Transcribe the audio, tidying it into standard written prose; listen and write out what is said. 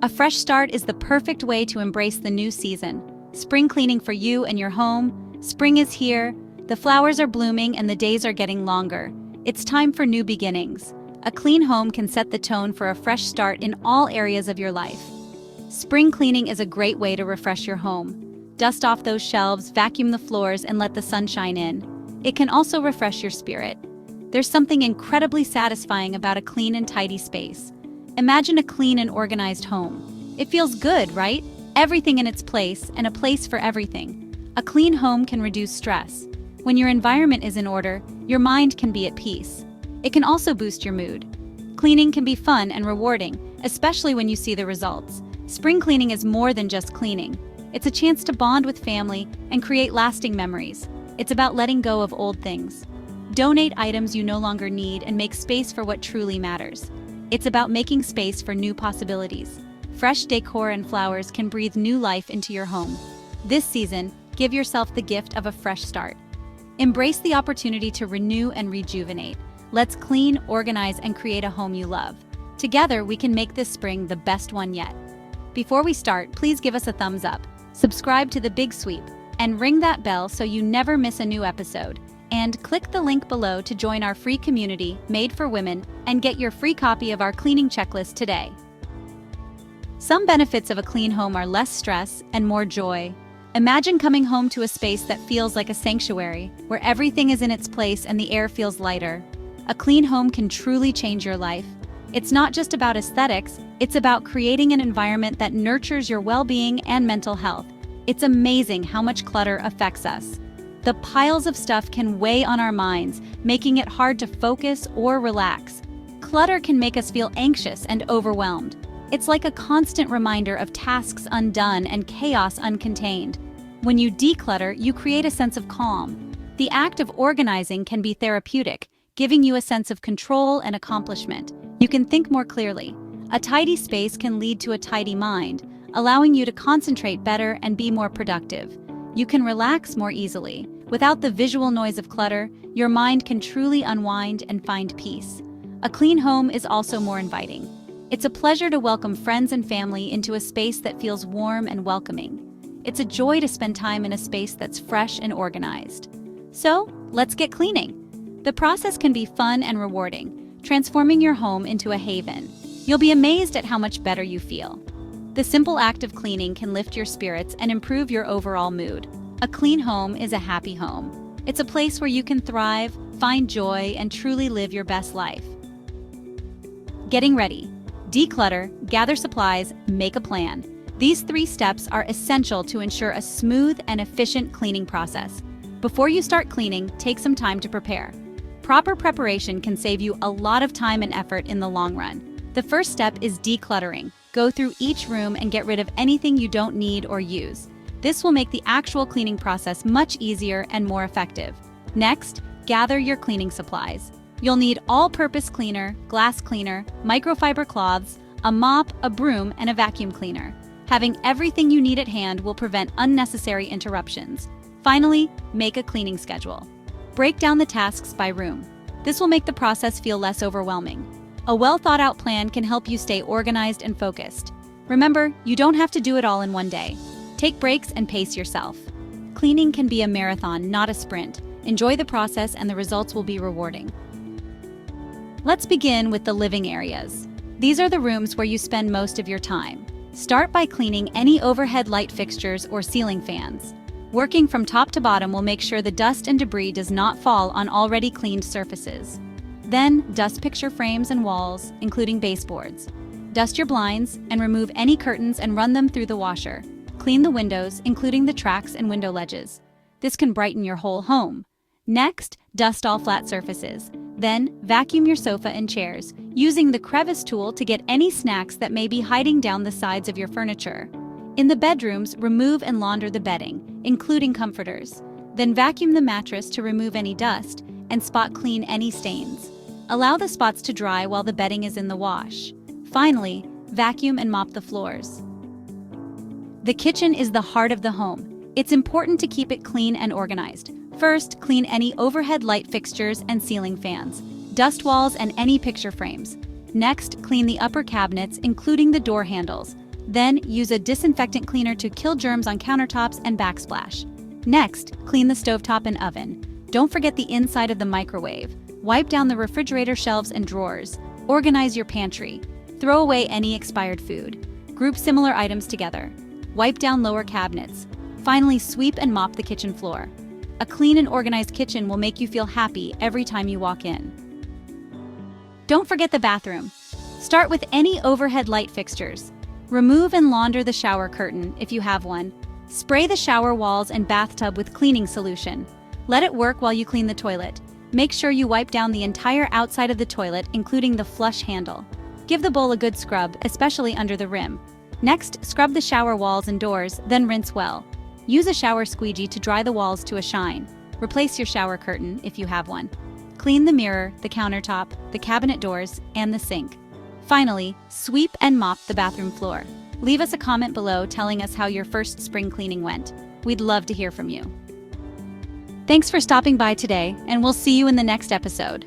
A fresh start is the perfect way to embrace the new season. Spring cleaning for you and your home. Spring is here, the flowers are blooming and the days are getting longer. It's time for new beginnings. A clean home can set the tone for a fresh start in all areas of your life. Spring cleaning is a great way to refresh your home. Dust off those shelves, vacuum the floors, and let the sunshine in. It can also refresh your spirit. There's something incredibly satisfying about a clean and tidy space. Imagine a clean and organized home. It feels good, right? Everything in its place, and a place for everything. A clean home can reduce stress. When your environment is in order, your mind can be at peace. It can also boost your mood. Cleaning can be fun and rewarding, especially when you see the results. Spring cleaning is more than just cleaning. It's a chance to bond with family and create lasting memories. It's about letting go of old things. Donate items you no longer need and make space for what truly matters. It's about making space for new possibilities. Fresh decor and flowers can breathe new life into your home. This season, give yourself the gift of a fresh start. Embrace the opportunity to renew and rejuvenate. Let's clean, organize, and create a home you love. Together, we can make this spring the best one yet. Before we start, please give us a thumbs up, subscribe to The Big Sweep, and ring that bell so you never miss a new episode. And click the link below to join our free community, Made for Women, and get your free copy of our cleaning checklist today. Some benefits of a clean home are less stress and more joy. Imagine coming home to a space that feels like a sanctuary, where everything is in its place and the air feels lighter. A clean home can truly change your life. It's not just about aesthetics, it's about creating an environment that nurtures your well-being and mental health. It's amazing how much clutter affects us. The piles of stuff can weigh on our minds, making it hard to focus or relax. Clutter can make us feel anxious and overwhelmed. It's like a constant reminder of tasks undone and chaos uncontained. When you declutter, you create a sense of calm. The act of organizing can be therapeutic, giving you a sense of control and accomplishment. You can think more clearly. A tidy space can lead to a tidy mind, allowing you to concentrate better and be more productive. You can relax more easily. Without the visual noise of clutter, your mind can truly unwind and find peace. A clean home is also more inviting. It's a pleasure to welcome friends and family into a space that feels warm and welcoming. It's a joy to spend time in a space that's fresh and organized. So, let's get cleaning. The process can be fun and rewarding, transforming your home into a haven. You'll be amazed at how much better you feel. The simple act of cleaning can lift your spirits and improve your overall mood. A clean home is a happy home. It's a place where you can thrive, find joy, and truly live your best life. Getting ready. Declutter, gather supplies, make a plan. These 3 steps are essential to ensure a smooth and efficient cleaning process. Before you start cleaning, take some time to prepare. Proper preparation can save you a lot of time and effort in the long run. The first step is decluttering. Go through each room and get rid of anything you don't need or use. This will make the actual cleaning process much easier and more effective. Next, gather your cleaning supplies. You'll need all-purpose cleaner, glass cleaner, microfiber cloths, a mop, a broom, and a vacuum cleaner. Having everything you need at hand will prevent unnecessary interruptions. Finally, make a cleaning schedule. Break down the tasks by room. This will make the process feel less overwhelming. A well-thought-out plan can help you stay organized and focused. Remember, you don't have to do it all in one day. Take breaks and pace yourself. Cleaning can be a marathon, not a sprint. Enjoy the process and the results will be rewarding. Let's begin with the living areas. These are the rooms where you spend most of your time. Start by cleaning any overhead light fixtures or ceiling fans. Working from top to bottom will make sure the dust and debris does not fall on already cleaned surfaces. Then, dust picture frames and walls, including baseboards. Dust your blinds and remove any curtains and run them through the washer. Clean the windows, including the tracks and window ledges. This can brighten your whole home. Next, dust all flat surfaces. Then, vacuum your sofa and chairs, using the crevice tool to get any snacks that may be hiding down the sides of your furniture. In the bedrooms, remove and launder the bedding, including comforters. Then vacuum the mattress to remove any dust and spot clean any stains. Allow the spots to dry while the bedding is in the wash. Finally, vacuum and mop the floors. The kitchen is the heart of the home. It's important to keep it clean and organized. First, clean any overhead light fixtures and ceiling fans, dust walls, and any picture frames. Next, clean the upper cabinets, including the door handles. Then, use a disinfectant cleaner to kill germs on countertops and backsplash. Next, clean the stovetop and oven. Don't forget the inside of the microwave. Wipe down the refrigerator shelves and drawers. Organize your pantry. Throw away any expired food. Group similar items together. Wipe down lower cabinets. Finally, sweep and mop the kitchen floor. A clean and organized kitchen will make you feel happy every time you walk in. Don't forget the bathroom. Start with any overhead light fixtures. Remove and launder the shower curtain if you have one. Spray the shower walls and bathtub with cleaning solution. Let it work while you clean the toilet. Make sure you wipe down the entire outside of the toilet, including the flush handle. Give the bowl a good scrub, especially under the rim. Next, scrub the shower walls and doors, then rinse well. Use a shower squeegee to dry the walls to a shine. Replace your shower curtain if you have one. Clean the mirror, the countertop, the cabinet doors, and the sink. Finally, sweep and mop the bathroom floor. Leave us a comment below telling us how your first spring cleaning went. We'd love to hear from you. Thanks for stopping by today, and we'll see you in the next episode.